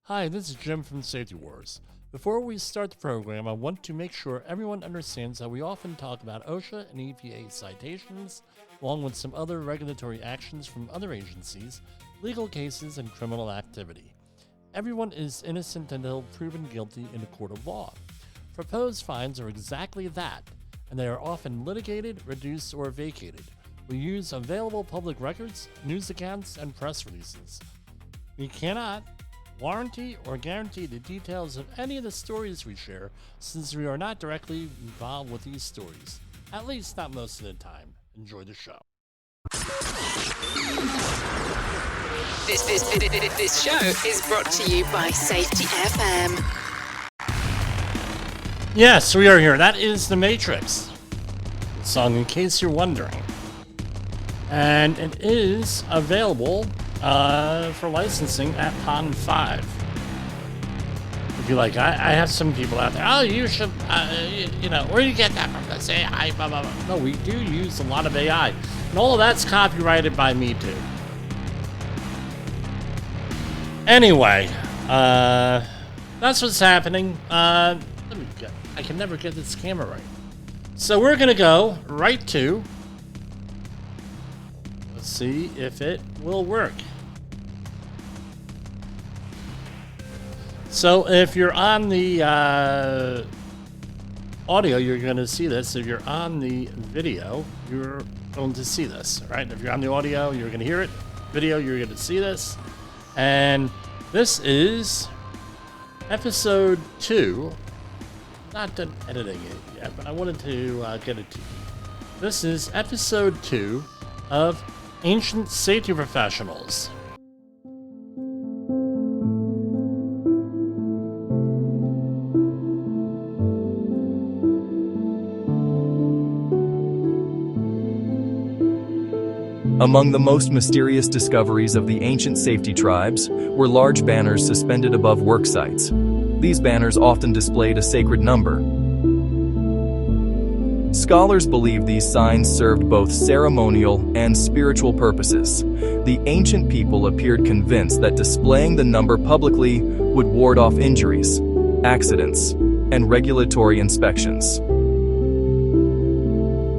Hi, this is Jim from Safety Wars. Before we start the program, I want to make sure everyone understands that we often talk about OSHA and EPA citations, along with some other regulatory actions from other agencies, legal cases, and criminal activity. Everyone is innocent until proven guilty in a court of law. Proposed fines are exactly that, and they are often litigated, reduced, or vacated. We use available public records, news accounts, and press releases. We cannot warranty or guarantee the details of any of the stories we share, since we are not directly involved with these stories, at least not most of the time. Enjoy the show. This show is brought to you by Safety FM. Yes, we are here. That is The Matrix song, in case you're wondering. And it is available for licensing at Pond 5. If you like, I have some people out there, you should, where do you get that from? This AI, blah, blah, blah. No, we do use a lot of AI. And all of that's copyrighted by me, too. Anyway, that's what's happening. I can never get this camera right. So we're going to go right to, let's see if it will work. So if you're on the audio, you're going to see this. If you're on the video, you're going to see this, right? If you're on the audio, you're going to hear it. Video, you're going to see this. And this is episode 2. Not done editing it yet, but I wanted to get it to you. This is episode 2 of Ancient Safety Professionals. Among the most mysterious discoveries of the ancient safety tribes were large banners suspended above work sites. These banners often displayed a sacred number. Scholars believe these signs served both ceremonial and spiritual purposes. The ancient people appeared convinced that displaying the number publicly would ward off injuries, accidents, and regulatory inspections.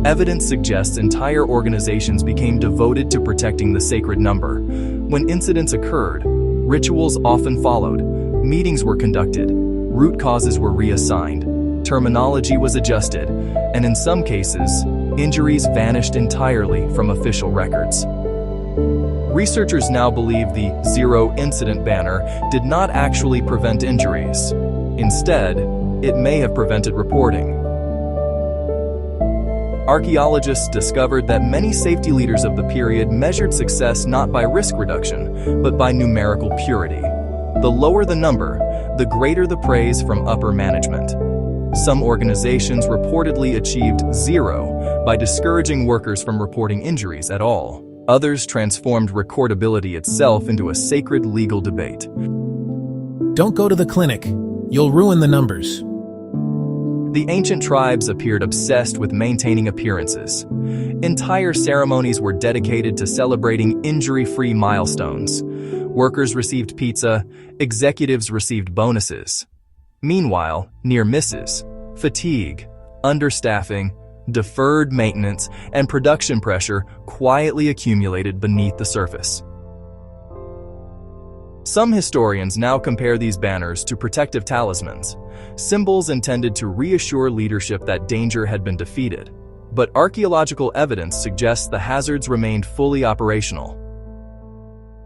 Evidence suggests entire organizations became devoted to protecting the sacred number. When incidents occurred, rituals often followed, meetings were conducted, root causes were reassigned, terminology was adjusted, and in some cases, injuries vanished entirely from official records. Researchers now believe the zero incident banner did not actually prevent injuries. Instead, it may have prevented reporting. Archaeologists discovered that many safety leaders of the period measured success not by risk reduction, but by numerical purity. The lower the number, the greater the praise from upper management. Some organizations reportedly achieved 0 by discouraging workers from reporting injuries at all. Others transformed recordability itself into a sacred legal debate. Don't go to the clinic. You'll ruin the numbers. The ancient tribes appeared obsessed with maintaining appearances. Entire ceremonies were dedicated to celebrating injury-free milestones. Workers received pizza, executives received bonuses. Meanwhile, near misses, fatigue, understaffing, deferred maintenance, and production pressure quietly accumulated beneath the surface. Some historians now compare these banners to protective talismans, symbols intended to reassure leadership that danger had been defeated. But archaeological evidence suggests the hazards remained fully operational.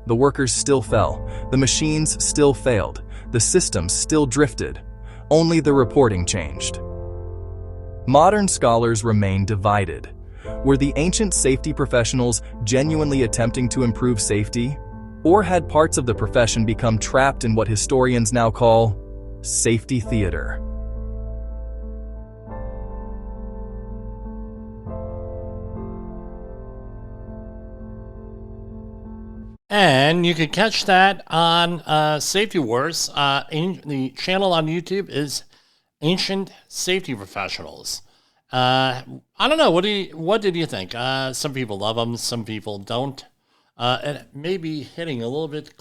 The workers still fell, the machines still failed, the systems still drifted. Only the reporting changed. Modern scholars remain divided. Were the ancient safety professionals genuinely attempting to improve safety? Or had parts of the profession become trapped in what historians now call safety theater? And you can catch that on Safety Wars. The channel on YouTube is Ancient Safety Professionals. I don't know. What did you think? Some people love them. Some people don't. And it may be hitting a little bit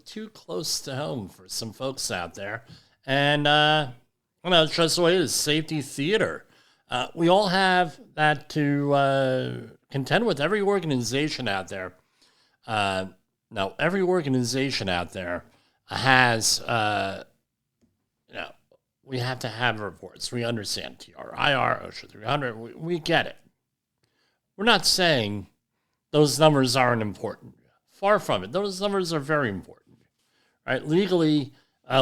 too close to home for some folks out there. And, it's just the way it is. Safety theater. We all have that to contend with. Every organization out there. Now, every organization out there has, we have to have reports. We understand TRIR, OSHA 300. We get it. We're not saying those numbers aren't important. Far from it. Those numbers are very important. Right? Legally,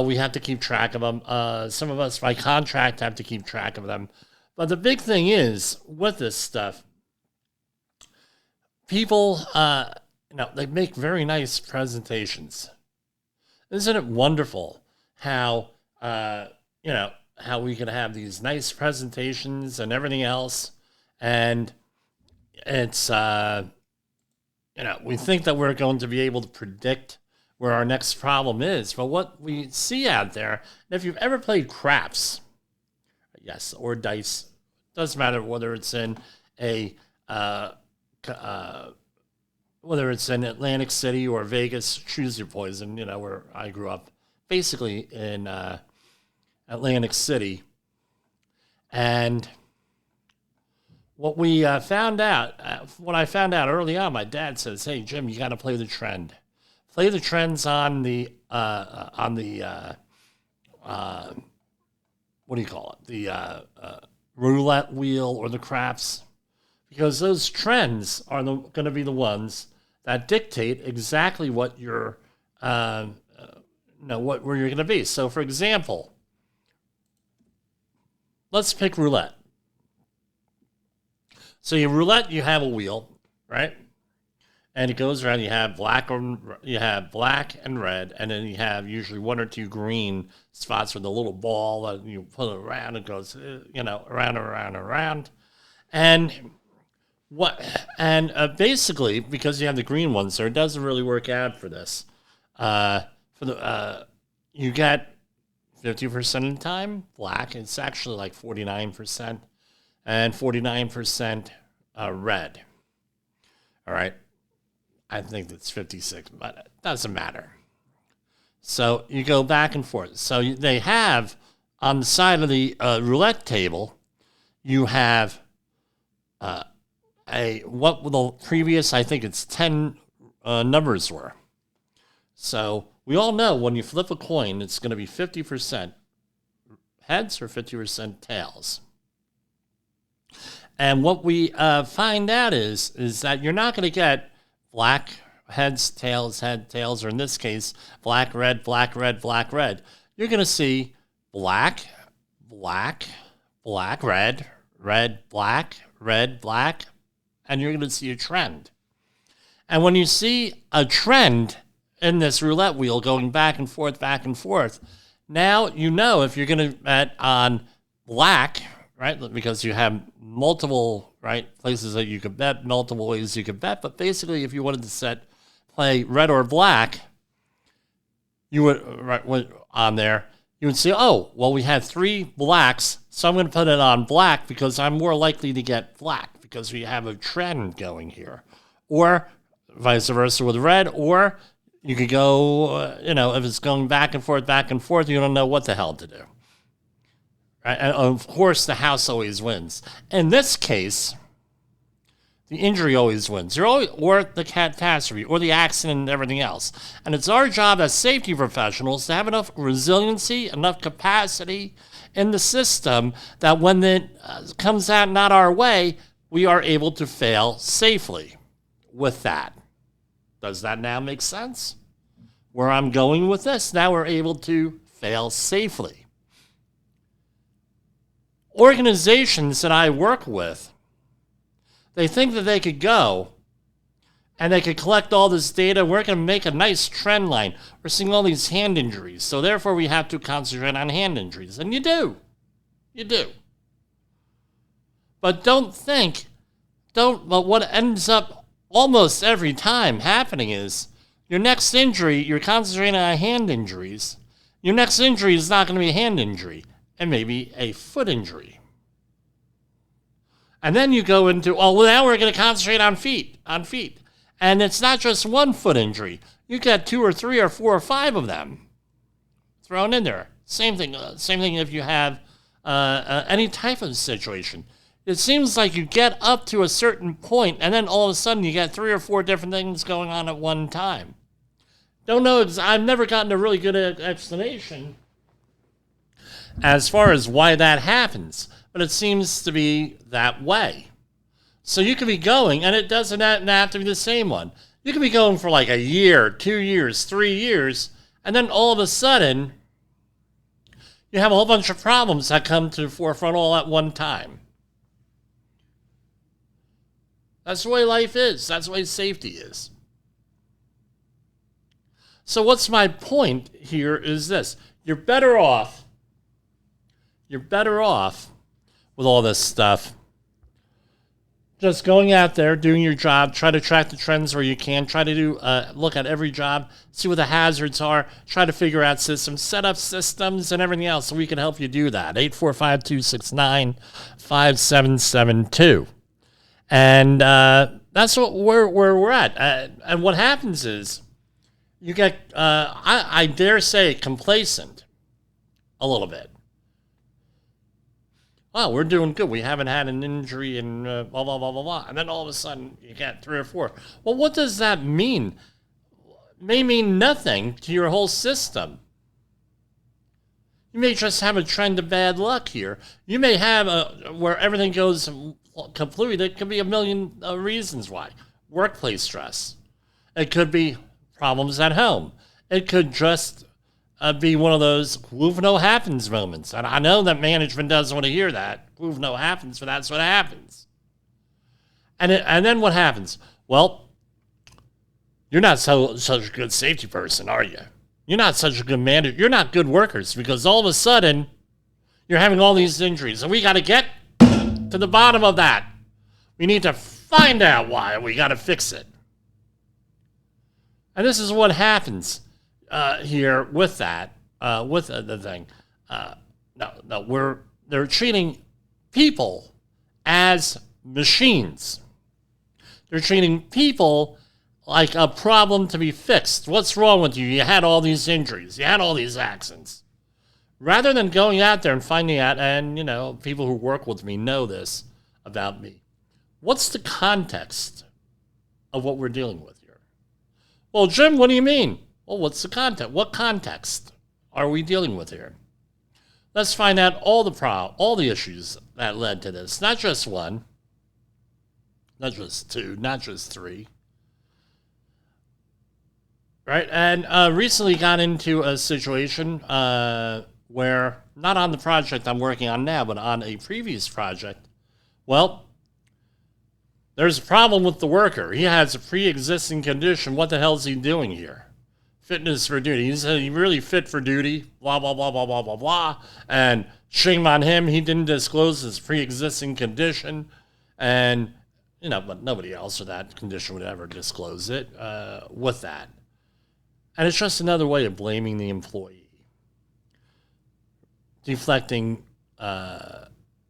we have to keep track of them. Some of us, by contract, have to keep track of them. But the big thing is, with this stuff, people, they make very nice presentations. Isn't it wonderful how, how we can have these nice presentations and everything else, and it's, we think that we're going to be able to predict where our next problem is. But what we see out there, and if you've ever played craps, yes, or dice, doesn't matter whether it's in whether it's in Atlantic City or Vegas, choose your poison, where I grew up, basically in Atlantic City. And what I found out early on, my dad says, "Hey, Jim, you got to play the trend. Play the trends on the what do you call it? The roulette wheel or the craps, because those trends are going to be the ones that dictate exactly what where you're going to be." So, for example, let's pick roulette. So roulette, you have a wheel, right? And it goes around. You have black and red, and then you have usually one or two green spots with a little ball that you put it around. It goes, around and around and around. And basically, because you have the green ones there, it doesn't really work out for this. You get 50% of the time black. It's actually like 49%, and 49% red. All right. I think it's 56, but it doesn't matter. So you go back and forth. So they have on the side of the roulette table, you have what the previous, I think it's 10 numbers were. So we all know when you flip a coin, it's going to be 50% heads or 50% tails. And what we find out is that you're not going to get black heads, tails, or in this case, black, red, black, red, black, red. You're going to see black, black, black, red, red, black, red, black, and you're going to see a trend. And when you see a trend in this roulette wheel going back and forth, now you know if you're going to bet on black, right, because you have multiple, right, places that you could bet, multiple ways you could bet. But basically, if you wanted to play red or black, you would, on there, you would say, oh, well, we have 3 blacks, so I'm going to put it on black because I'm more likely to get black because we have a trend going here. Or vice versa with red, or you could go, if it's going back and forth, you don't know what the hell to do. Right? And of course, the house always wins. In this case, the injury always wins, or the catastrophe, or the accident and everything else. And it's our job as safety professionals to have enough resiliency, enough capacity in the system that when it comes out not our way, we are able to fail safely with that. Does that now make sense? Where I'm going with this, now we're able to fail safely. Organizations that I work with, they think that they could go and they could collect all this data. We're going to make a nice trend line. We're seeing all these hand injuries, so therefore we have to concentrate on hand injuries. And you do. But but what ends up almost every time happening is your next injury, you're concentrating on hand injuries. Your next injury is not going to be a hand injury. And maybe a foot injury. And then you go into, now we're going to concentrate on feet. And it's not just one foot injury. You get 2 or 3 or 4 or 5 of them thrown in there. Same thing if you have any type of situation. It seems like you get up to a certain point, and then all of a sudden you get 3 or 4 different things going on at one time. Don't know. I've never gotten a really good explanation as far as why that happens, but it seems to be that way. So you could be going, and it doesn't have to be the same one. You could be going for like a year, 2 years, 3 years, and then all of a sudden, you have a whole bunch of problems that come to the forefront all at one time. That's the way life is. That's the way safety is. So what's my point here is this. You're better off with all this stuff. Just going out there, doing your job, try to track the trends where you can, try to look at every job, see what the hazards are, try to figure out systems, set up systems and everything else so we can help you do that. 845-269-5772. And that's where we're at. And what happens is you get, I dare say, complacent a little bit. Oh, we're doing good. We haven't had an injury and blah, blah, blah, blah, blah. And then all of a sudden, you get 3 or 4. Well, what does that mean? It may mean nothing to your whole system. You may just have a trend of bad luck here. You may have where everything goes completely. There could be a million reasons why. Workplace stress. It could be problems at home. It could just be one of those "woof no happens" moments. And I know that management doesn't want to hear that. "Woof no happens," but that's what happens. And then what happens? Well, you're not such a good safety person, are you? You're not such a good manager. You're not good workers because all of a sudden you're having all these injuries. And we got to get to the bottom of that. We need to find out why. We got to fix it. And this is what happens here with that, with the thing. They're treating people as machines. They're treating people like a problem to be fixed. What's wrong with you? You had all these injuries. You had all these accidents. Rather than going out there and finding out, and, people who work with me know this about me. What's the context of what we're dealing with here? Well, Jim, what do you mean? Well, what's the context? What context are we dealing with here? Let's find out all the issues that led to this. Not just one, not just 2, not just 3. Right? And recently got into a situation where, not on the project I'm working on now, but on a previous project, well, there's a problem with the worker. He has a pre-existing condition. What the hell is he doing here? Fitness for duty. He's really fit for duty, blah, blah, blah, blah, blah, blah, blah. And shame on him. He didn't disclose his pre-existing condition. And, but nobody else with that condition would ever disclose it with that. And it's just another way of blaming the employee. Deflecting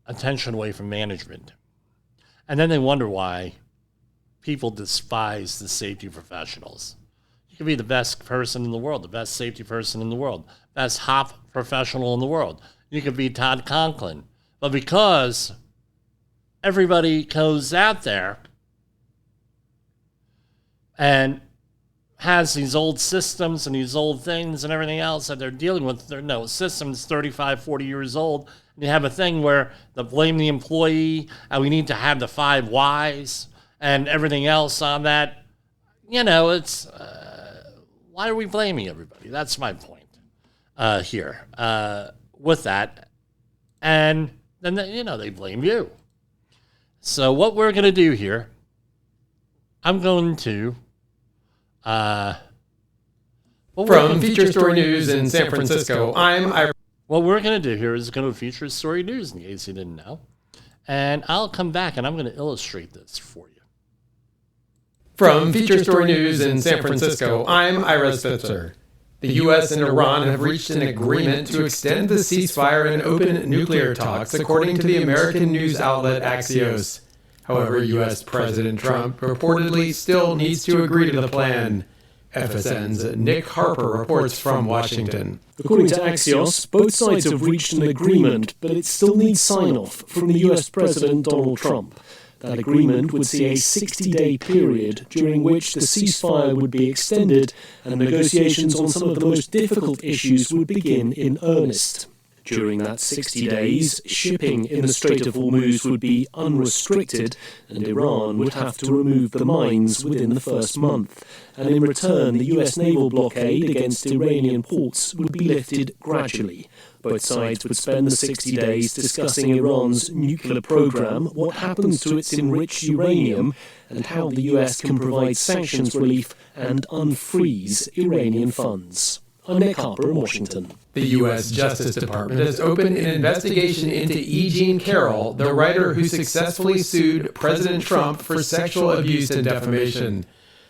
attention away from management. And then they wonder why people despise the safety professionals. You could be the best person in the world, the best safety person in the world, best HOP professional in the world. You could be Todd Conklin. But because everybody goes out there and has these old systems and these old things and everything else that they're dealing with, systems 35, 40 years old, and you have a thing where they blame the employee, and we need to have the 5 whys and everything else on that. It's... why are we blaming everybody? That's my point here with that. And then, they blame you. So what we're going to do here, I'm going to... From Feature Story News in San Francisco, what we're going to do here is go to Feature Story News, in case you didn't know. And I'll come back and I'm going to illustrate this for you. From Feature Story News in San Francisco, I'm Ira Spitzer. The U.S. and Iran have reached an agreement to extend the ceasefire and open nuclear talks, according to the American news outlet Axios. However, U.S. President Trump reportedly still needs to agree to the plan. FSN's Nick Harper reports from Washington. According to Axios, both sides have reached an agreement, but it still needs sign-off from the US President Donald Trump. That agreement would see a 60-day period during which the ceasefire would be extended and negotiations on some of the most difficult issues would begin in earnest. During that 60 days, shipping in the Strait of Hormuz would be unrestricted, and Iran would have to remove the mines within the first month. And in return, the US naval blockade against Iranian ports would be lifted gradually. Both sides would spend the 60 days discussing Iran's nuclear program, what happens to its enriched uranium, and how the US can provide sanctions relief and unfreeze Iranian funds. I'm Nick Harper in Washington. The U.S. Justice Department has opened an investigation into E. Jean Carroll, the writer who successfully sued President Trump for sexual abuse and defamation.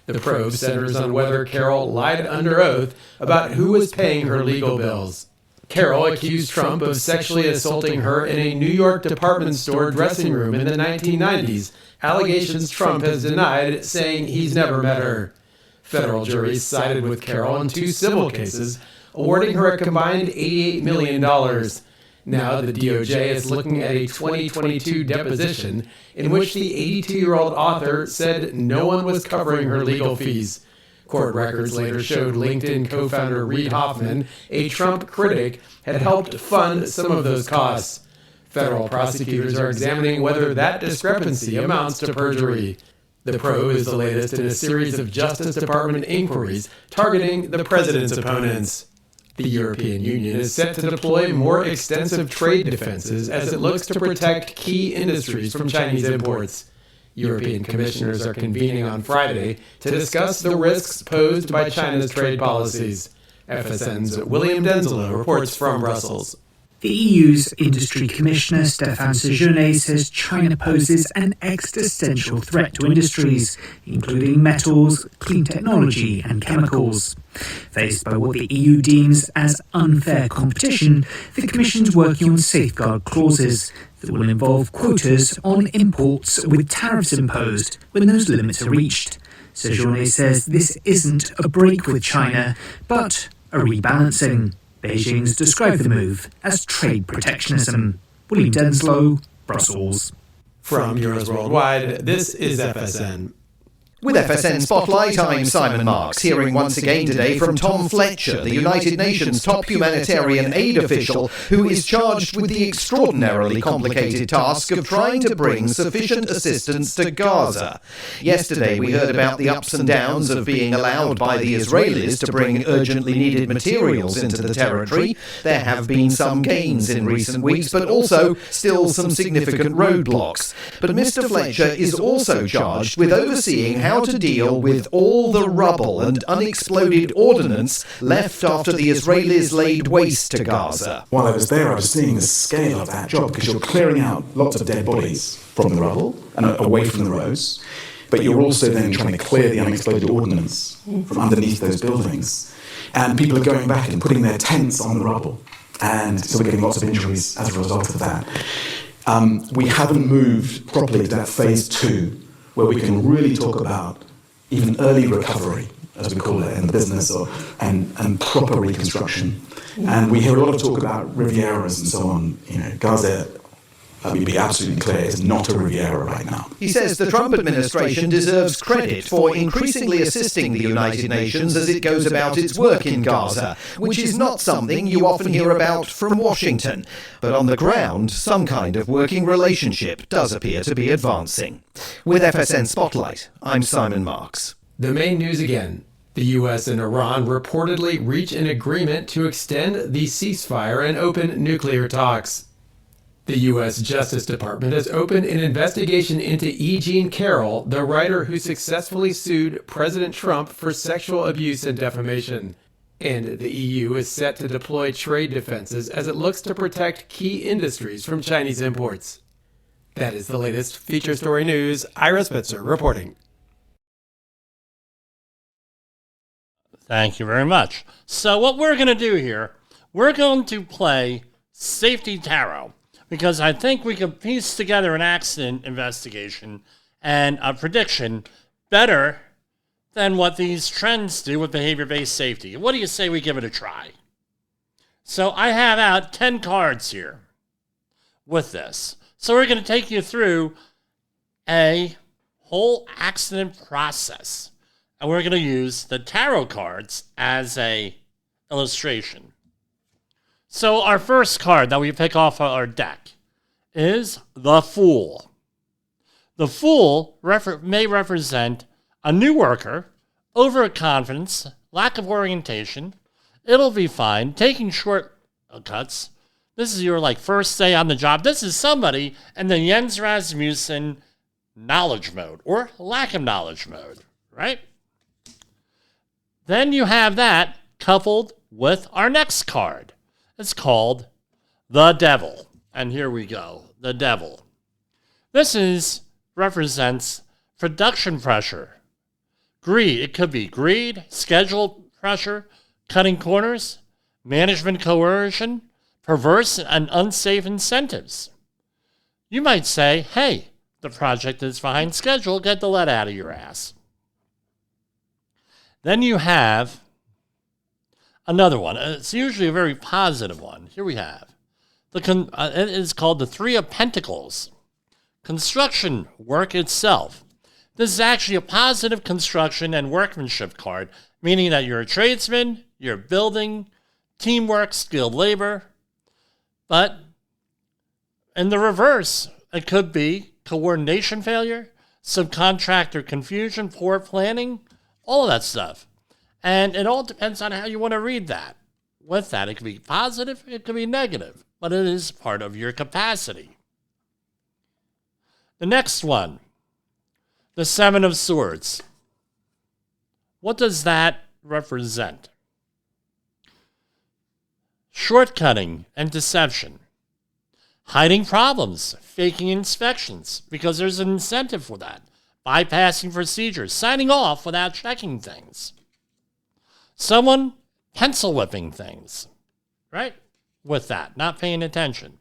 The probe centers on whether Carroll lied under oath about who was paying her legal bills. Carroll accused Trump of sexually assaulting her in a New York department store dressing room in the 1990s, allegations Trump has denied, saying he's never met her. Federal juries sided with Carroll in 2 civil cases, awarding her a combined $88 million. Now the DOJ is looking at a 2022 deposition in which the 82-year-old author said no one was covering her legal fees. Court records later showed LinkedIn co-founder Reid Hoffman, a Trump critic, had helped fund some of those costs. Federal prosecutors are examining whether that discrepancy amounts to perjury. The probe is the latest in a series of Justice Department inquiries targeting the president's opponents. The European Union is set to deploy more extensive trade defenses as it looks to protect key industries from Chinese imports. European commissioners are convening on Friday to discuss the risks posed by China's trade policies. FSN's William Denzelo reports from Brussels. The EU's Industry Commissioner Stéphane Séjourné says China poses an existential threat to industries, including metals, clean technology and chemicals. Faced by what the EU deems as unfair competition, the Commission's working on safeguard clauses that will involve quotas on imports with tariffs imposed when those limits are reached. Séjourné says this isn't a break with China, but a rebalancing. Beijing's described the move as trade protectionism. William Denslow, Brussels. From Euros Worldwide, this is FSN. With FSN Spotlight, I'm Simon Marks, hearing once again today from Tom Fletcher, the United Nations top humanitarian aid official who is charged with the extraordinarily complicated task of trying to bring sufficient assistance to Gaza. Yesterday we heard about the ups and downs of being allowed by the Israelis to bring urgently needed materials into the territory. There have been some gains in recent weeks, but also still some significant roadblocks. But Mr. Fletcher is also charged with overseeing how to deal with all the rubble and unexploded ordnance left after the Israelis laid waste to Gaza. While I was there, I was seeing the scale of that job, because you're clearing out lots of dead bodies from the rubble and away from the roads, but you're also then trying to clear the unexploded ordnance from underneath those buildings. And people are going back and putting their tents on the rubble, and so we're getting lots of injuries as a result of that. We haven't moved properly to that phase 2, where we can really talk about even early recovery, as we call it in the business, and proper reconstruction. And we hear a lot of talk about Rivieras and so on. Gaza, let me be absolutely clear, is not a Riviera right now. He says the Trump administration deserves credit for increasingly assisting the United Nations as it goes about its work in Gaza, which is not something you often hear about from Washington. But on the ground, some kind of working relationship does appear to be advancing. With FSN Spotlight, I'm Simon Marks. The main news again. The U.S. and Iran reportedly reach an agreement to extend the ceasefire and open nuclear talks. The U.S. Justice Department has opened an investigation into E. Jean Carroll, the writer who successfully sued President Trump for sexual abuse and defamation. And the EU is set to deploy trade defenses as it looks to protect key industries from Chinese imports. That is the latest feature story news. Ira Spitzer reporting. Thank you very much. So what we're going to do here, we're going to play Safety Taro, because I think we could piece together an accident investigation and a prediction better than what these trends do with behavior-based safety. What do you say we give it a try? So I have out 10 cards here with this. So we're going to take you through a whole accident process. And we're going to use the tarot cards as a illustration. So our first card that we pick off our deck is the Fool. The Fool may represent a new worker, overconfidence, lack of orientation, it'll be fine, taking shortcuts. This is your first day on the job. This is somebody in the Jens Rasmussen knowledge mode or lack of knowledge mode, right? Then you have that coupled with our next card. It's called the Devil. And here we go, the Devil. This represents production pressure, greed. It could be greed, schedule pressure, cutting corners, management coercion, perverse and unsafe incentives. You might say, hey, the project is behind schedule, get the lead out of your ass. Then you have another one. It's usually a very positive one. Here we have. It is called the Three of Pentacles. Construction work itself. This is actually a positive construction and workmanship card, meaning that you're a tradesman, you're building, teamwork, skilled labor. But in the reverse, it could be coordination failure, subcontractor confusion, poor planning, all of that stuff. And it all depends on how you want to read that. With that, it could be positive, it could be negative, but it is part of your capacity. The next one, the Seven of Swords. What does that represent? Shortcutting and deception. Hiding problems, faking inspections, because there's an incentive for that. Bypassing procedures, signing off without checking things. Someone pencil whipping things, right? With that, not paying attention.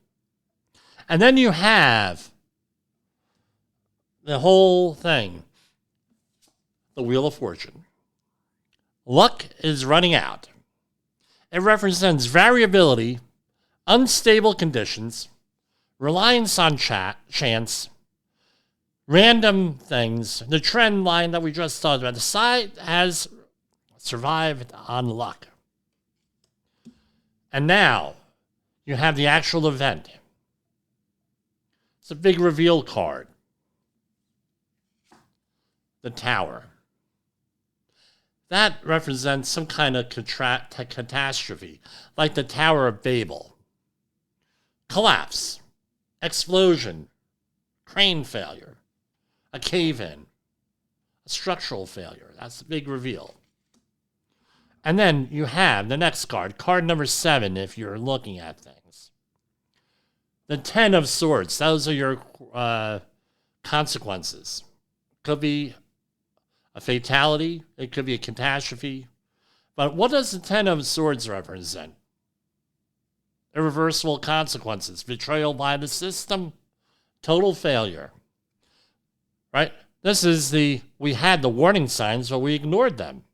And then you have the whole thing, the Wheel of Fortune. Luck is running out. It represents variability, unstable conditions, reliance on chance, random things. The trend line that we just talked about, the side has survived on luck. And now you have the actual event. It's a big reveal card. The Tower. That represents some kind of catastrophe, like the Tower of Babel. Collapse, explosion, crane failure, a cave-in, a structural failure. That's the big reveal. And then you have the next card, card number 7, if you're looking at things. The 10 of Swords. Those are your consequences. Could be a fatality. It could be a catastrophe. But what does the 10 of Swords represent? Irreversible consequences. Betrayal by the system. Total failure. Right? This is we had the warning signs, but we ignored them.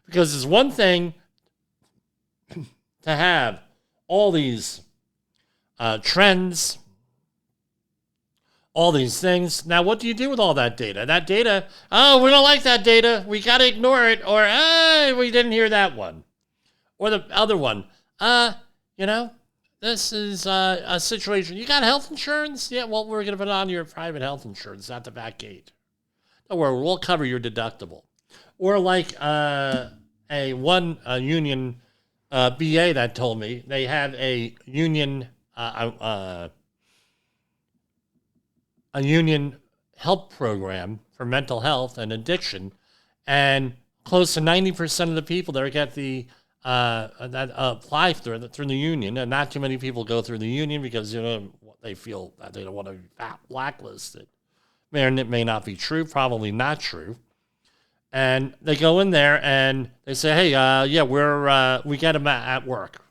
Because it's one thing to have all these trends, all these things. Now, what do you do with all that data? That data, oh, we don't like that data. We got to ignore it. Or, we didn't hear that one. Or the other one, this is a situation. You got health insurance? Yeah, well, we're going to put on your private health insurance at the back gate. Don't worry, we'll cover your deductible. Or like a union BA that told me they have a union help program for mental health and addiction, and close to 90% of the people there get that apply through the union, and not too many people go through the union because they feel that they don't want to be blacklisted. It may not be true, probably not true. And they go in there and they say, hey, we get them at work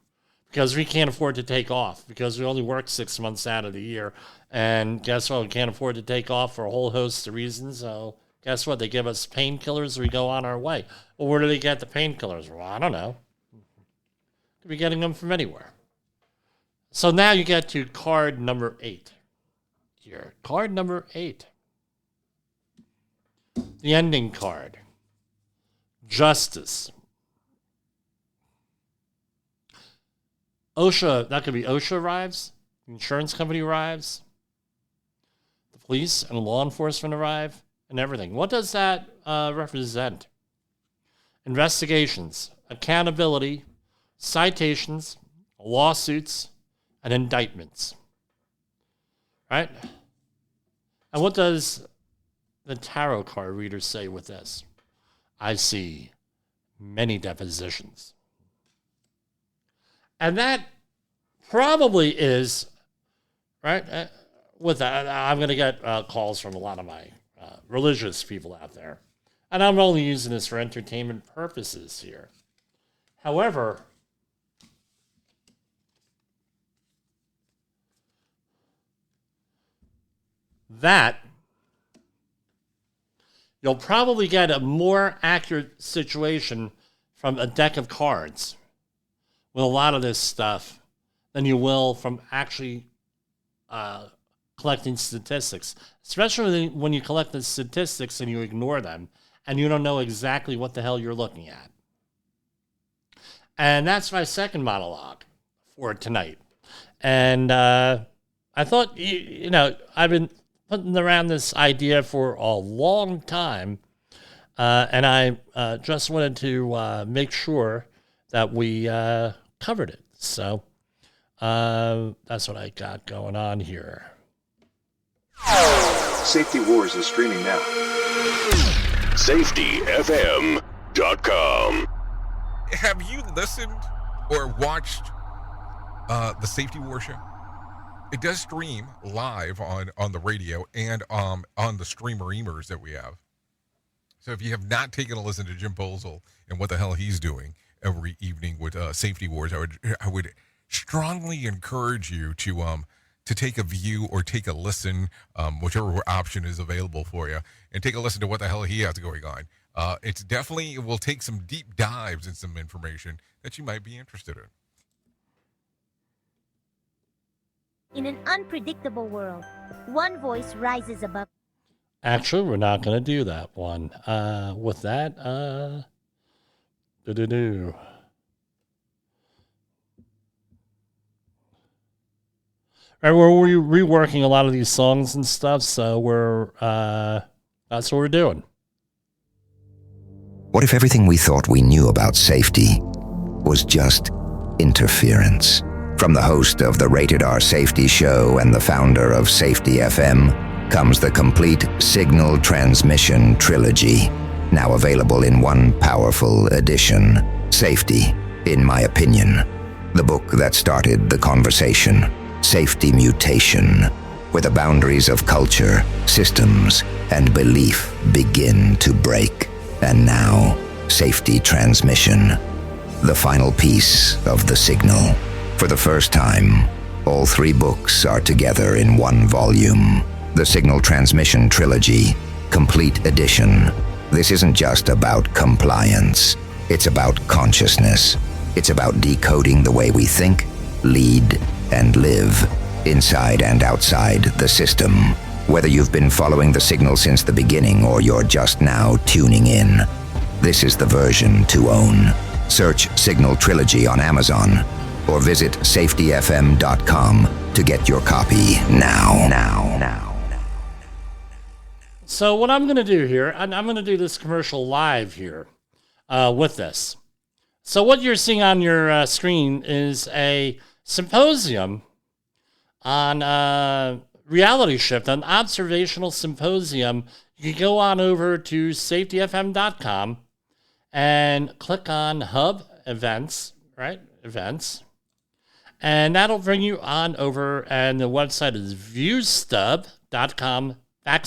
because we can't afford to take off because we only work 6 months out of the year. And guess what? We can't afford to take off for a whole host of reasons. So guess what? They give us painkillers. We go on our way. Well, where do they get the painkillers? Well, I don't know. Could be getting them from anywhere. So now you get to card number 8. Here, card number 8. The ending card. Justice. OSHA, that could be OSHA arrives, insurance company arrives, the police and law enforcement arrive, and everything. What does that represent? Investigations, accountability, citations, lawsuits, and indictments. Right? And what does the tarot card reader say with this? I see many depositions. And that probably is, right? With that, I'm going to get calls from a lot of my religious people out there. And I'm only using this for entertainment purposes here. However, that you'll probably get a more accurate situation from a deck of cards with a lot of this stuff than you will from actually collecting statistics, especially when you collect the statistics and you ignore them and you don't know exactly what the hell you're looking at. And that's my second monologue for tonight. And I thought, you know, I've been putting around this idea for a long time, and I just wanted to make sure that we covered it. So that's what I got going on here. Safety Wars is streaming now. SafetyFM.com. Have you listened or watched the Safety War show? It does stream live on the radio and on the streamer-emers that we have. So if you have not taken a listen to Jim Bolzel and what the hell he's doing every evening with Safety Wars, I would strongly encourage you to take a view or take a listen, whichever option is available for you, and take a listen to what the hell he has going on. It will take some deep dives and some information that you might be interested in. In an unpredictable world, one voice rises above. Actually, we're not going to do that one. With that, Right, we're reworking a lot of these songs and stuff, so that's what we're doing. What if everything we thought we knew about safety was just interference? From the host of the Rated R Safety Show and the founder of Safety FM comes the complete signal transmission trilogy, now available in one powerful edition. Safety, in my opinion, the book that started the conversation. Safety Mutation, where the boundaries of culture, systems, and belief begin to break. And now, Safety Transmission, the final piece of the signal. For the first time, all 3 books are together in one volume. The Signal Transmission Trilogy, Complete Edition. This isn't just about compliance. It's about consciousness. It's about decoding the way we think, lead, and live, inside and outside the system. Whether you've been following the signal since the beginning or you're just now tuning in, this is the version to own. Search Signal Trilogy on Amazon or visit safetyfm.com to get your copy now. So what I'm going to do here, I'm going to do this commercial live here with this. So what you're seeing on your screen is a symposium on reality shift, an observational symposium. You can go on over to safetyfm.com and click on Hub Events, right? Events. And that'll bring you on over, and the website is viewstub.com /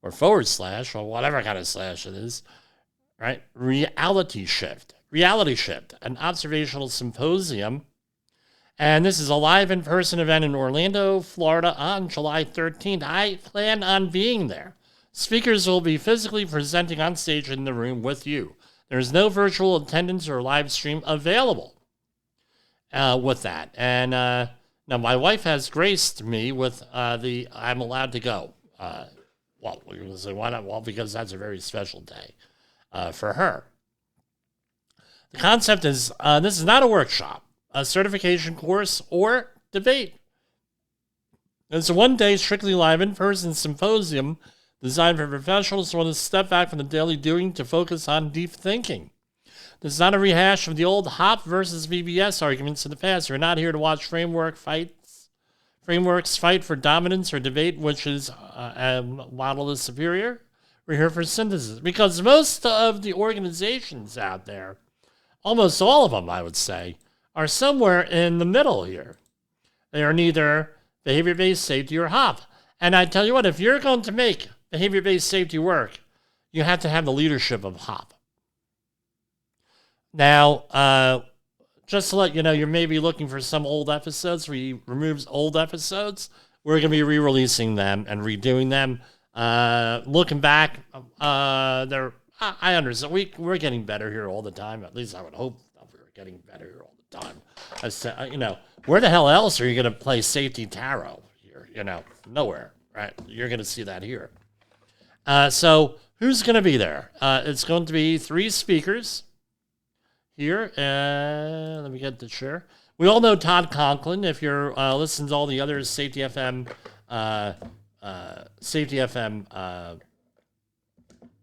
or / or whatever kind of slash it is, right? Reality shift, an observational symposium And this is a live in-person event in Orlando, Florida on July 13th. I plan on being there. Speakers will be physically presenting on stage in the room with you. There's no virtual attendance or live stream available with that. And now my wife has graced me with I'm allowed to go. Well, you're going to say, why not? Well, because that's a very special day for her. The concept is this is not a workshop, a certification course, or debate. It's a one-day strictly live in-person symposium designed for professionals who want to step back from the daily doing to focus on deep thinking. This is not a rehash of the old HOP versus VBS arguments in the past. We're not here to watch frameworks fight for dominance or debate which is model is superior. We're here for synthesis, because most of the organizations out there, almost all of them, I would say, are somewhere in the middle here. They are neither behavior-based safety or HOP. And I tell you what, if you're going to make behavior-based safety work, you have to have the leadership of HOP. Now, just to let you know, you're maybe looking for some old episodes. We removed old episodes. We're going to be re-releasing them and redoing them. Looking back, I understand. We're getting better here all the time. At least I would hope that we're getting better here all the time. I said, where the hell else are you going to play safety tarot here? Nowhere, right? You're going to see that here. So who's going to be there? It's going to be 3 speakers here. Let me get the share. We all know Todd Conklin. If you're listening to all the other Safety FM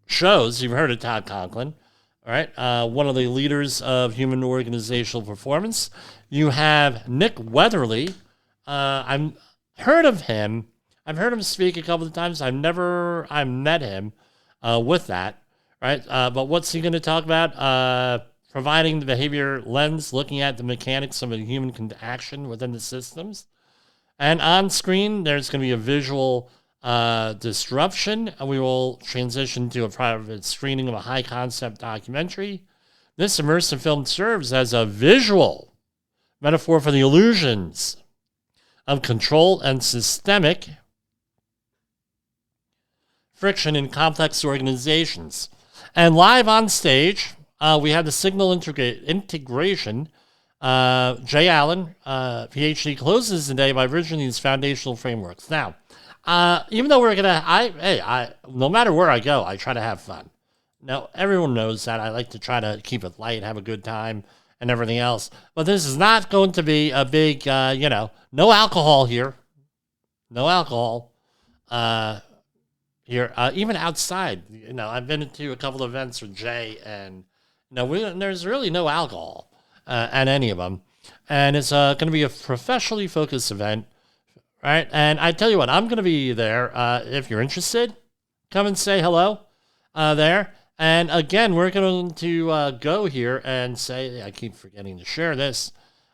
shows, you've heard of Todd Conklin. All right, one of the leaders of human organizational performance. You have Nick Weatherly. I've heard of him. I've heard him speak a couple of times. I've met him with that, right? But what's he going to talk about? Providing the behavior lens, looking at the mechanics of a human action within the systems. And on screen, there's going to be a visual disruption. And we will transition to a private screening of a high-concept documentary. This immersive film serves as a visual metaphor for the illusions of control and systemic friction in complex organizations. And live on stage, we have the signal integration. Jay Allen, PhD, closes the day by bridging these foundational frameworks. Now, even though we're gonna, no matter where I go, I try to have fun. Now, everyone knows that I like to try to keep it light, have a good time, and everything else. But this is not going to be a big, no alcohol here, no alcohol here. Even outside, I've been to a couple of events with Jay, and there's really no alcohol at any of them. And it's going to be a professionally focused event, right? And I tell you what, I'm going to be there. If you're interested, come and say hello there. And again, we're going to go here and say, I keep forgetting to share this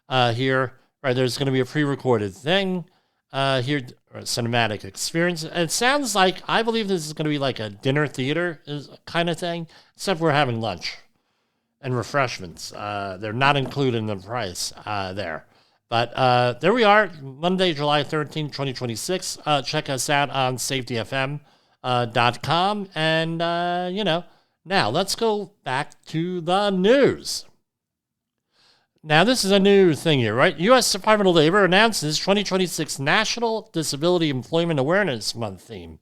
here, right? There's going to be a pre-recorded thing here, or a cinematic experience. It sounds like, I believe this is going to be like a dinner theater kind of thing, except we're having lunch and refreshments. They're not included in the price there. But there we are, Monday, July 13, 2026. Check us out on safetyfm.com. And, now let's go back to the news. Now, this is a new thing here, right? U.S. Department of Labor announces 2026 National Disability Employment Awareness Month theme.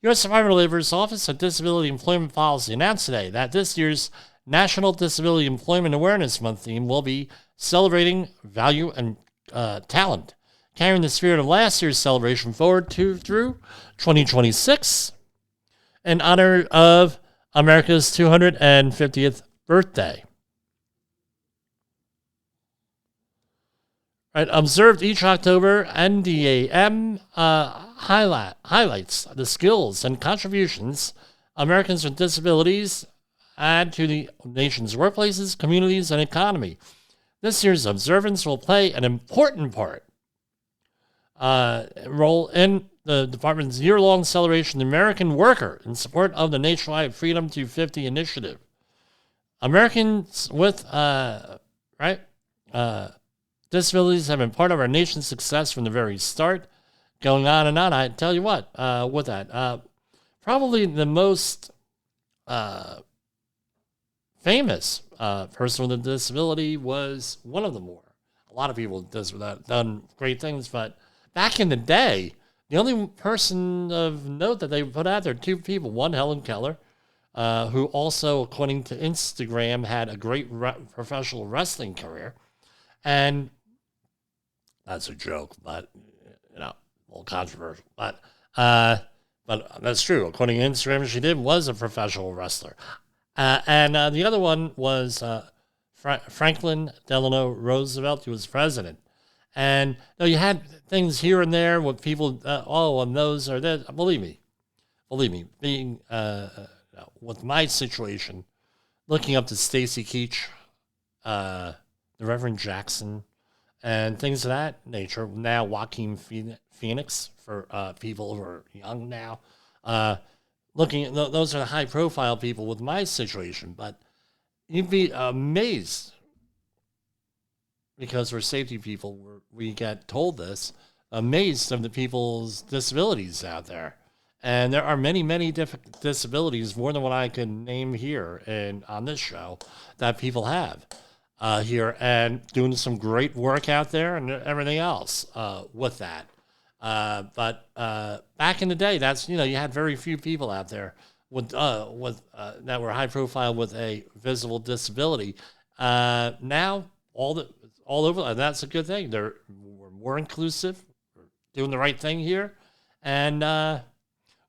U.S. Department of Labor's Office of Disability Employment Policy announced today that this year's National Disability Employment Awareness Month theme will be celebrating value and talent, carrying the spirit of last year's celebration forward through 2026 in honor of America's 250th birthday. Right, observed each October, NDAM highlights the skills and contributions Americans with disabilities add to the nation's workplaces, communities, and economy. This year's observance will play an important role in the department's year-long celebration of the American worker in support of the nationwide Freedom to 50 initiative. Americans with disabilities have been part of our nation's success from the very start. Going on and on. I tell you what, with that, probably the most famous person with a disability was one of the more. A lot of people have done great things, but back in the day, the only person of note that they put out there, two people. One, Helen Keller, who also, according to Instagram, had a great professional wrestling career. And that's a joke, but, you know, a little controversial. But that's true. According to Instagram, she was a professional wrestler. And the other one was Franklin Delano Roosevelt, who was president. And you had things here and there with people, and those are this. Believe me, being with my situation, looking up to Stacy Keach, the Reverend Jackson, and things of that nature. Now Joaquin Phoenix for people who are young now. Looking at those are the high-profile people with my situation, but you'd be amazed. Because we're safety people, we get told this, amazed of the people's disabilities out there. And there are many, many different disabilities, more than what I can name here and on this show, that people have here, and doing some great work out there and everything else with that. But back in the day, you had very few people out there with that were high profile with a visible disability. Now, all over, and that's a good thing. We're more inclusive, we're doing the right thing here, and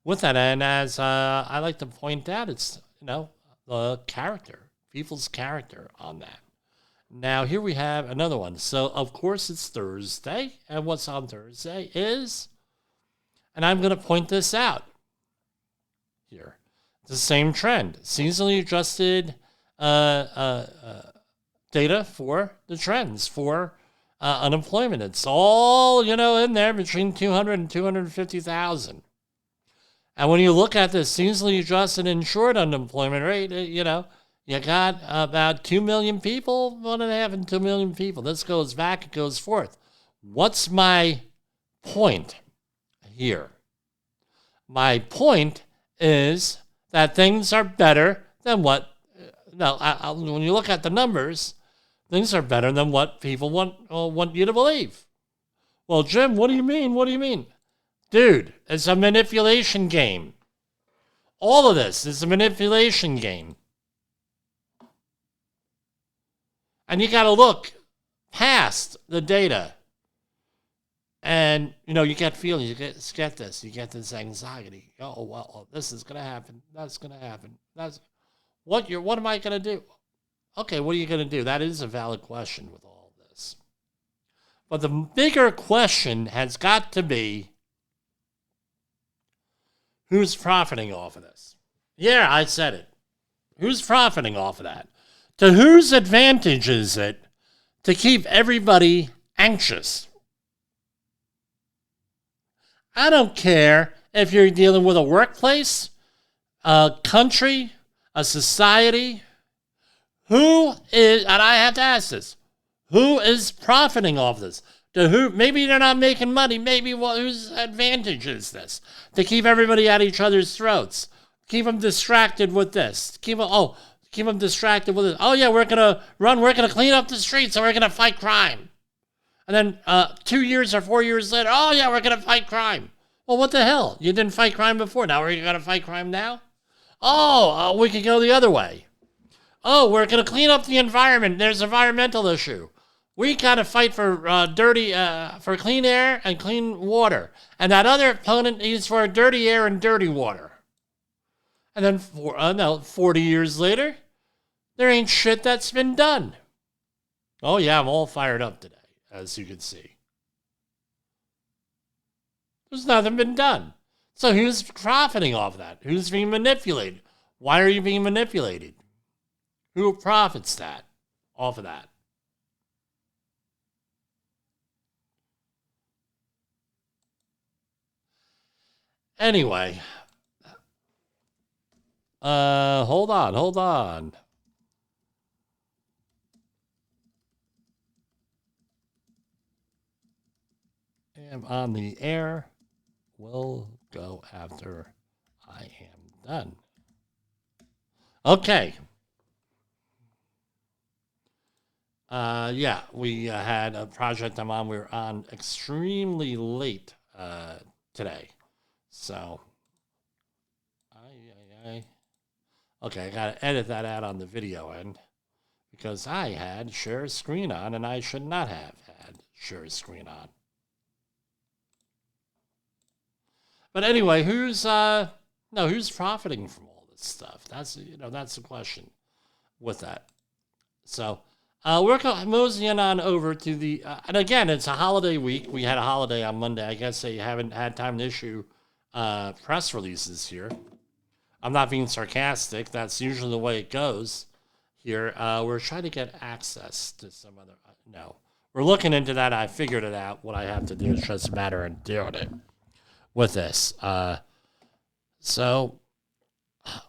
with that, and as I like to point out, it's the character, people's character on that. Now here we have another one. So of course it's Thursday, and what's on Thursday is, and I'm going to point this out here, the same trend, seasonally adjusted data for the trends for unemployment. It's all, in there between 200 and 250,000. And when you look at the seasonally adjusted insured unemployment rate, you got about 2 million people, 1.5 and 2 million people. This goes back, it goes forth. What's my point here? My point is that things are better than when you look at the numbers, things are better than what people want you to believe. Well, Jim, what do you mean? What do you mean? Dude, it's a manipulation game. All of this is a manipulation game. And you got to look past the data. And, you get feelings, you get this, you get this anxiety. Oh, well, this is going to happen. That's going to happen. What am I going to do? Okay, what are you going to do? That is a valid question with all of this. But the bigger question has got to be, who's profiting off of this? Yeah, I said it. Who's profiting off of that? To whose advantage is it to keep everybody anxious? I don't care if you're dealing with a workplace, a country, a society. Who is, and I have to ask this, who is profiting off this? To who? Maybe they're not making money. Maybe whose advantage is this? To keep everybody at each other's throats. Keep them distracted with this. Keep them distracted with this. Oh yeah, we're going to clean up the streets, and we're going to fight crime. And then 2 years or 4 years later, oh yeah, we're going to fight crime. Well, what the hell? You didn't fight crime before. Now we're going to fight crime now? We could go the other way. Oh, we're going to clean up the environment. There's an environmental issue. We got to fight for for clean air and clean water. And that other opponent is for dirty air and dirty water. And then 40 years later, there ain't shit that's been done. Oh yeah, I'm all fired up today, as you can see. There's nothing been done. So who's profiting off that? Who's being manipulated? Why are you being manipulated? Who profits off of that? Anyway, hold on. am on the air. We'll go after I am done. Okay. We had a project I'm on. We were on extremely late today. So, okay, I got to edit that out on the video end because I had share screen on and I should not have had share screen on. But anyway, who's profiting from all this stuff? That's the question with that. So, we're moseying on over to the, and again, it's a holiday week. We had a holiday on Monday. I guess they haven't had time to issue press releases here. I'm not being sarcastic. That's usually the way it goes here. We're trying to get access to some other, no. We're looking into that. I figured it out. What I have to do is just a matter of doing it with this. So,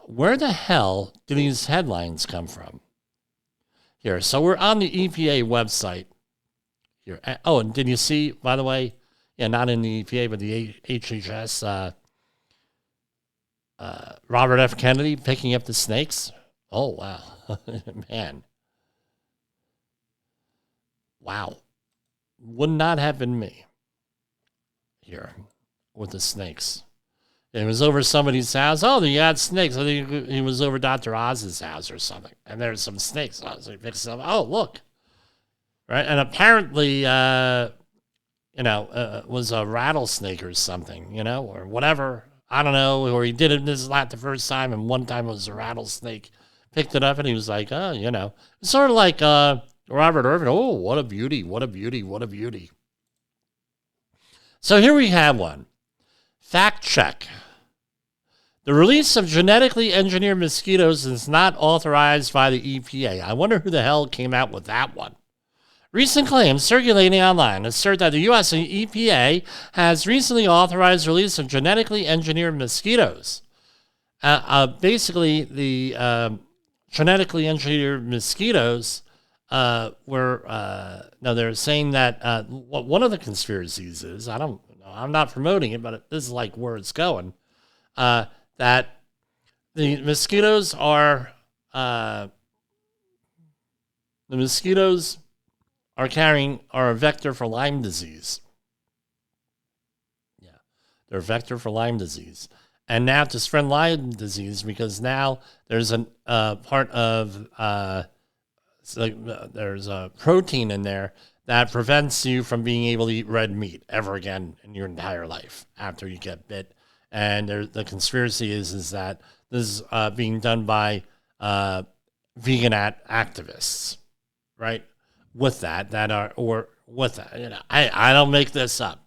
where the hell do these headlines come from? Here, so we're on the EPA website here. Oh, and did you see, by the way, not in the EPA, but the HHS, Robert F. Kennedy picking up the snakes? Oh, wow. Man. Wow. Would not have been me here with the snakes. It was over somebody's house. Oh, they had snakes. I think he was over Dr. Oz's house or something. And there's some snakes. So he picks them up. Oh, look. Right? And apparently, was a rattlesnake or something, or whatever. I don't know. Or he did it, this is not the first time. And one time it was a rattlesnake. Picked it up and he was like, It's sort of like Robert Irvin. Oh, what a beauty. What a beauty. What a beauty. So here we have one. Fact check. The release of genetically engineered mosquitoes is not authorized by the EPA. I wonder who the hell came out with that one. Recent claims circulating online assert that the U.S. EPA has recently authorized the release of genetically engineered mosquitoes. Basically, the genetically engineered mosquitoes they're saying that what one of the conspiracies is, I'm not promoting it, but this is like where it's going, that the mosquitoes are a vector for Lyme disease. Yeah, they're a vector for Lyme disease. And now to spread Lyme disease, because now there's a part of, there's a protein in there that prevents you from being able to eat red meat ever again in your entire life after you get bit. And the conspiracy is that this is being done by vegan activists, right? I don't make this up.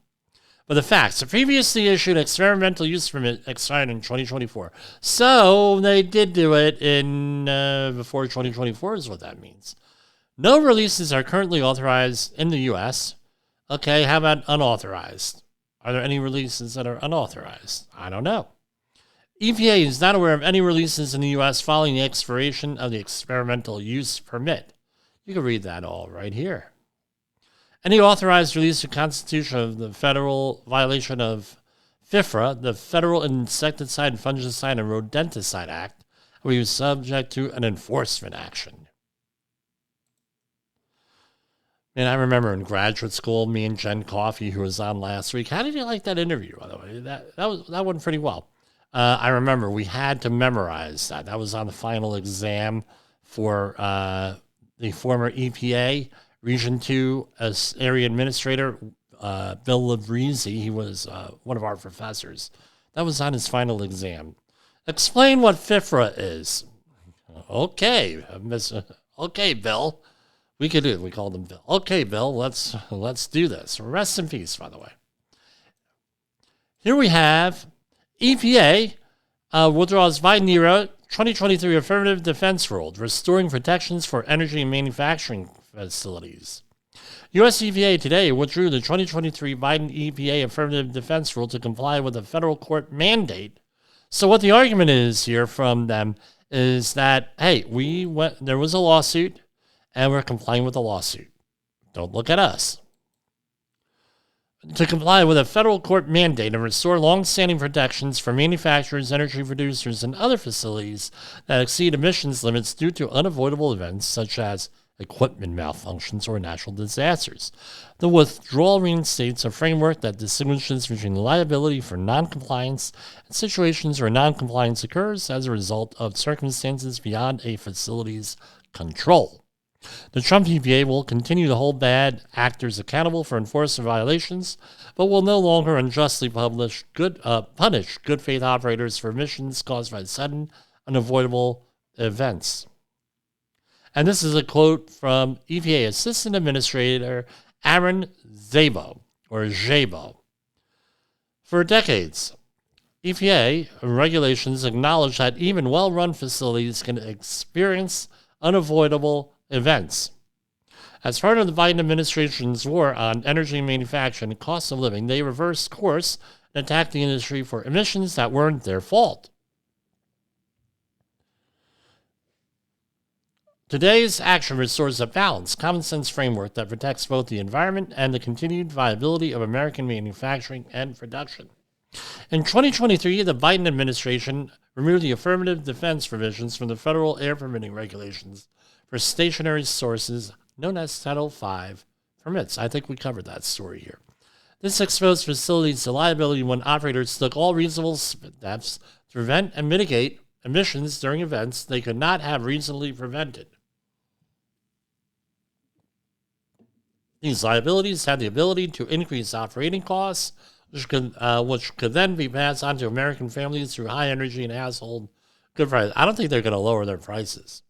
But the facts, the previously issued experimental use permit expired in 2024. So they did do it in before 2024 is what that means. No releases are currently authorized in the U.S. Okay, how about unauthorized? Are there any releases that are unauthorized? I don't know. EPA is not aware of any releases in the U.S. following the expiration of the experimental use permit. You can read that all right here. Any authorized release of Constitution of the federal violation of FIFRA, the Federal Insecticide, Fungicide, and Rodenticide Act, will be subject to an enforcement action. And I remember in graduate school, me and Jen Coffey, who was on last week. How did you like that interview, by the way? That went pretty well. I remember we had to memorize that. That was on the final exam for the former EPA Region 2 Area Administrator, Bill Labrisi. He was one of our professors. That was on his final exam. Explain what FIFRA is. Okay, okay, Bill. We could do it. We called him Bill. Okay, Bill, let's do this. Rest in peace, by the way. Here we have EPA withdraws Biden-era 2023 affirmative defense rule, restoring protections for energy and manufacturing facilities. U.S. EPA today withdrew the 2023 Biden EPA affirmative defense rule to comply with a federal court mandate. So what the argument is here from them is that, hey, there was a lawsuit, and we're complying with the lawsuit. Don't look at us. to comply with a federal court mandate and restore long-standing protections for manufacturers, energy producers, and other facilities that exceed emissions limits due to unavoidable events such as equipment malfunctions or natural disasters. The withdrawal reinstates a framework that distinguishes between liability for noncompliance and situations where noncompliance occurs as a result of circumstances beyond a facility's control. The Trump EPA will continue to hold bad actors accountable for enforcement violations, but will no longer unjustly punish good faith operators for emissions caused by sudden, unavoidable events. And this is a quote from EPA Assistant Administrator Aaron Szabo. For decades, EPA regulations acknowledge that even well-run facilities can experience unavoidable events. As part of the Biden administration's war on energy manufacturing and cost of living, they reversed course and attacked the industry for emissions that weren't their fault. Today's action restores a balanced, common-sense framework that protects both the environment and the continued viability of American manufacturing and production. In 2023, the Biden administration removed the affirmative defense provisions from the federal air permitting regulations for stationary sources known as Title V permits. I think we covered that story here. This exposed facilities to liability when operators took all reasonable steps to prevent and mitigate emissions during events they could not have reasonably prevented. These liabilities had the ability to increase operating costs, which could then be passed on to American families through high energy and household good prices. I don't think they're going to lower their prices.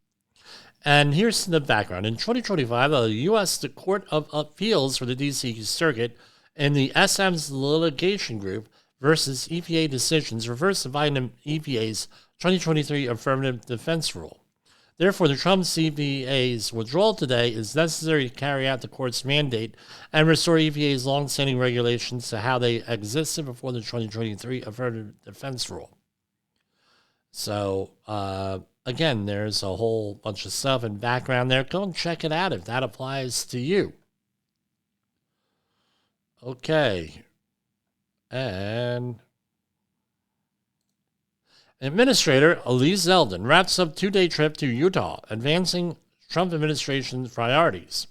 And here's the background. In 2025, the U.S. Court of Appeals for the D.C. Circuit and the SM's litigation group versus EPA decisions reversed the Biden EPA's 2023 affirmative defense rule. Therefore, the Trump EPA's withdrawal today is necessary to carry out the court's mandate and restore EPA's longstanding regulations to how they existed before the 2023 affirmative defense rule. So, again, there's a whole bunch of stuff in background there. Go and check it out if that applies to you. Okay. And Administrator Elise Zeldin wraps up two-day trip to Utah, advancing Trump administration's priorities.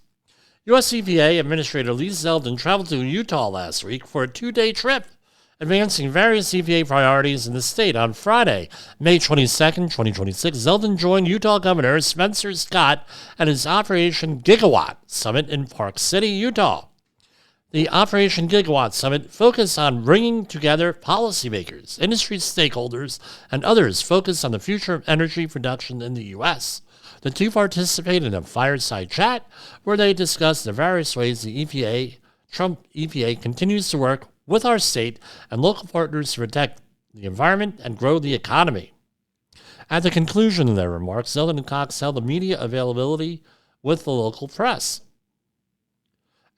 U.S. EPA Administrator Elise Zeldin traveled to Utah last week for a two-day trip, advancing various EPA priorities in the state. On Friday, May 22nd, 2026, Zeldin joined Utah Governor Spencer Scott at his Operation Gigawatt Summit in Park City, Utah. The Operation Gigawatt Summit focused on bringing together policymakers, industry stakeholders, and others focused on the future of energy production in the U.S. The two participated in a fireside chat where they discussed the various ways the Trump EPA continues to work with our state and local partners to protect the environment and grow the economy. At the conclusion of their remarks, Zeldin and Cox held a media availability with the local press.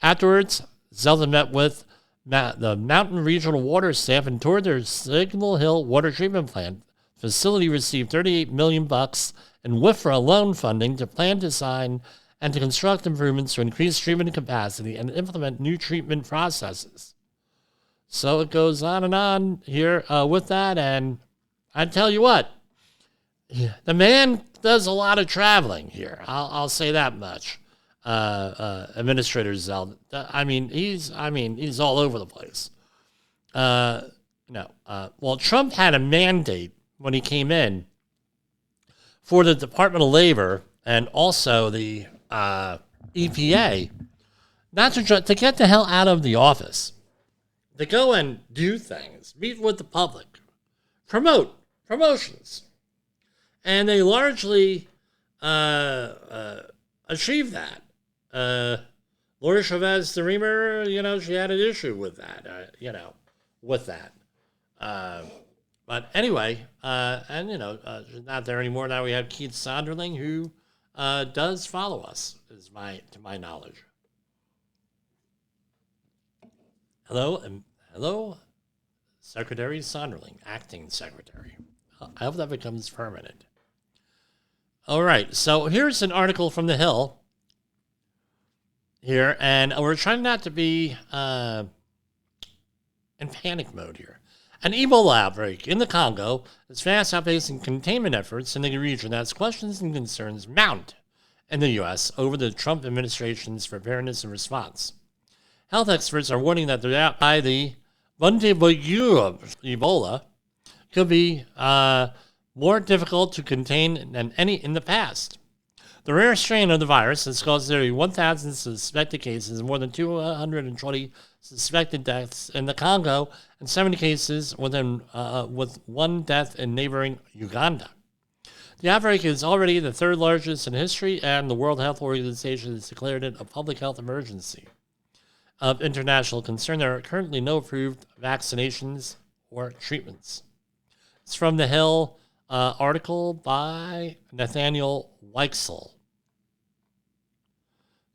Afterwards, Zeldin met with the Mountain Regional Water staff and toured their Signal Hill Water Treatment Plant. The facility received $38 million in WIFRA loan funding to plan, design, and to construct improvements to increase treatment capacity and implement new treatment processes. So it goes on here with that, and I tell you what, the man does a lot of traveling here. I'll say that much. Administrator Zeldin. He's all over the place. Well, Trump had a mandate when he came in for the Department of Labor and also the EPA not to get the hell out of the office, to go and do things, meet with the public, promotions, and they largely achieved that. Laura Chavez the Reamer, she had an issue with that, but anyway, she's not there anymore. Now we have Keith Sonderling, who does follow us, to my knowledge. Hello, Secretary Sonderling, acting secretary. I hope that becomes permanent. All right, so here's an article from The Hill here, and we're trying not to be in panic mode here. An Ebola outbreak in the Congo is fast outpacing containment efforts in the region as questions and concerns mount in the U.S. over the Trump administration's preparedness and response. Health experts are warning that the Ebola could be more difficult to contain than any in the past. The rare strain of the virus has caused nearly 1,000 suspected cases and more than 220 suspected deaths in the Congo and 70 cases with one death in neighboring Uganda. The outbreak is already the third largest in history, and the World Health Organization has declared it a public health emergency. Of international concern, there are currently no approved vaccinations or treatments. It's from the Hill article by Nathaniel Weichsel.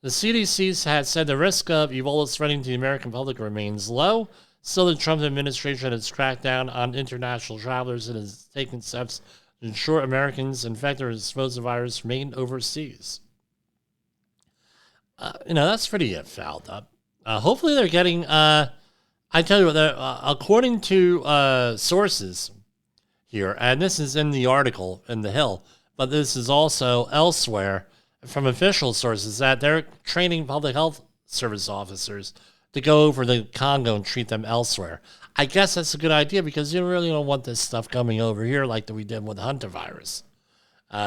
The CDC has said the risk of Ebola spreading to the American public remains low. Still, the Trump administration has cracked down on international travelers and has taken steps to ensure Americans infected or exposed to the virus remain overseas. That's pretty fouled up. Hopefully they're getting, I tell you what, according to sources here, and this is in the article in The Hill, but this is also elsewhere from official sources, that they're training public health service officers to go over to Congo and treat them elsewhere. I guess that's a good idea because you really don't want this stuff coming over here like we did with the Hunter virus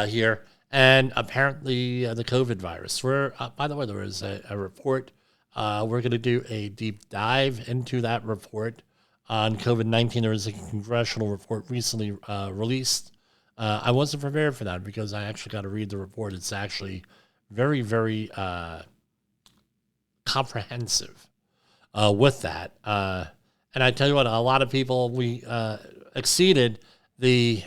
here. And apparently the COVID virus. By the way, there was a report. We're going to do a deep dive into that report on COVID-19. There was a congressional report recently released. I wasn't prepared for that because I actually got to read the report. It's actually very, very comprehensive with that. And I tell you what, a lot of people, we exceeded the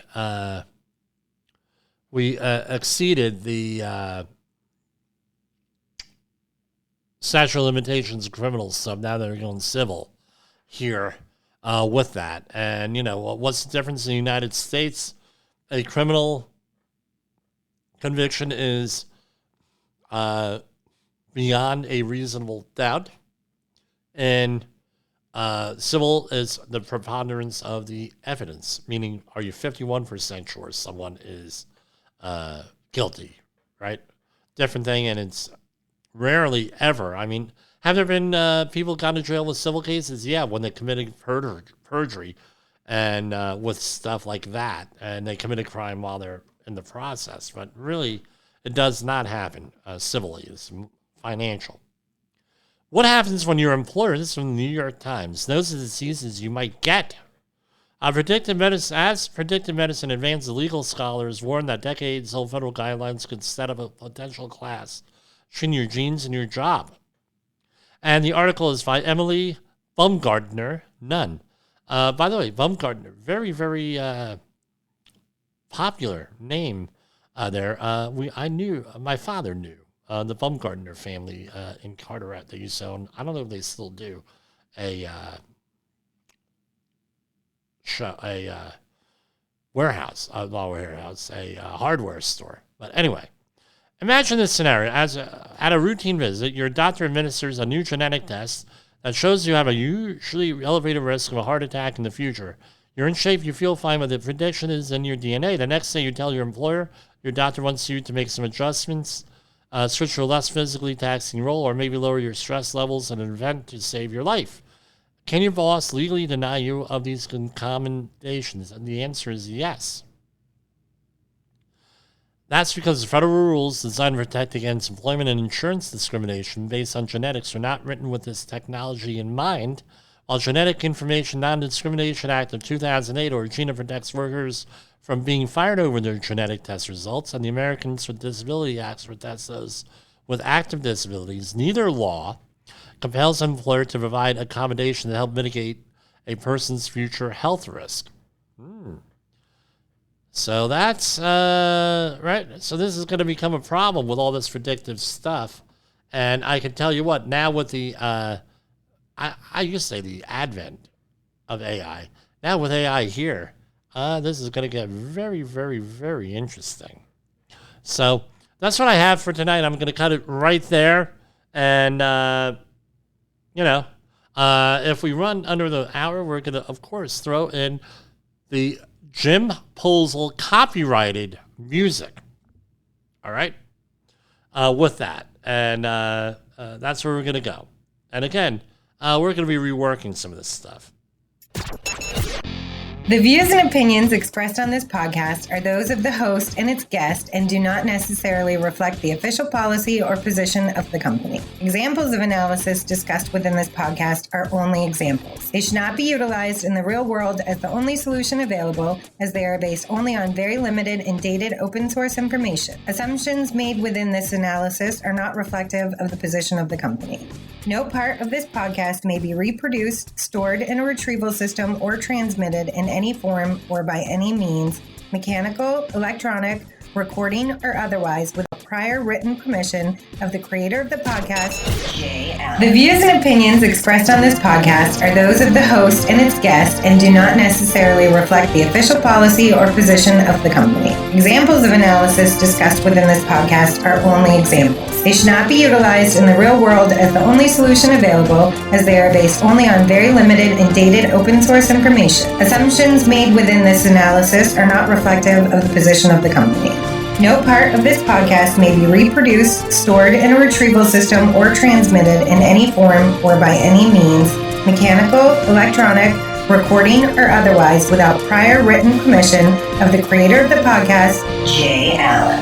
statute of limitations of criminal stuff. Now they're going civil here with that. And, what's the difference in the United States? A criminal conviction is beyond a reasonable doubt. And civil is the preponderance of the evidence, meaning are you 51% sure someone is guilty, right? Different thing, and it's rarely ever. I mean, have there been people gone to jail with civil cases? Yeah, when they committed perjury and with stuff like that, and they commit a crime while they're in the process. But really, it does not happen civilly. It's financial. What happens when your employer, this is from the New York Times, knows the diseases you might get? Predictive medicine advances, legal scholars warn that decades-old federal guidelines could set up a potential class between your genes and your job. And the article is by Emily Baumgartner Nunn. By the way, Baumgartner, very, very popular name there. My father knew the Baumgartner family in Carteret. They used to own, I don't know if they still do, a warehouse, a hardware store. But anyway, imagine this scenario. At a routine visit, your doctor administers a new genetic test that shows you have a usually elevated risk of a heart attack in the future. You're in shape, you feel fine, but the prediction is in your DNA. The next day you tell your employer your doctor wants you to make some adjustments, switch to a less physically taxing role, or maybe lower your stress levels in an event to save your life. Can your boss legally deny you of these accommodations? And the answer is yes. That's because the federal rules designed to protect against employment and insurance discrimination based on genetics are not written with this technology in mind. While Genetic Information Non-Discrimination Act of 2008, or GINA, protects workers from being fired over their genetic test results, and the Americans with Disability Act protects those with active disabilities, neither law compels an employer to provide accommodation to help mitigate a person's future health risk. So that's, right. So this is going to become a problem with all this predictive stuff. And I can tell you what, now with the, I used to say the advent of AI. Now with AI here, this is going to get very, very, very interesting. So that's what I have for tonight. I'm going to cut it right there. And, If we run under the hour, we're going to, of course, throw in the Jim Posel copyrighted music. All right? With that. And that's where we're going to go. And again, we're going to be reworking some of this stuff. The views and opinions expressed on this podcast are those of the host and its guest and do not necessarily reflect the official policy or position of the company. Examples of analysis discussed within this podcast are only examples. They should not be utilized in the real world as the only solution available, as they are based only on very limited and dated open source information. Assumptions made within this analysis are not reflective of the position of the company. No part of this podcast may be reproduced, stored in a retrieval system, or transmitted in any form or by any means, mechanical, electronic, recording, or otherwise, without prior written permission of the creator of the podcast, JL. The views and opinions expressed on this podcast are those of the host and its guest and do not necessarily reflect the official policy or position of the company. Examples of analysis discussed within this podcast are only examples. They should not be utilized in the real world as the only solution available, as they are based only on very limited and dated open source information. Assumptions made within this analysis are not reflective of the position of the company. No part of this podcast may be reproduced, stored in a retrieval system, or transmitted in any form or by any means, mechanical, electronic, recording, or otherwise, without prior written permission of the creator of the podcast, JL.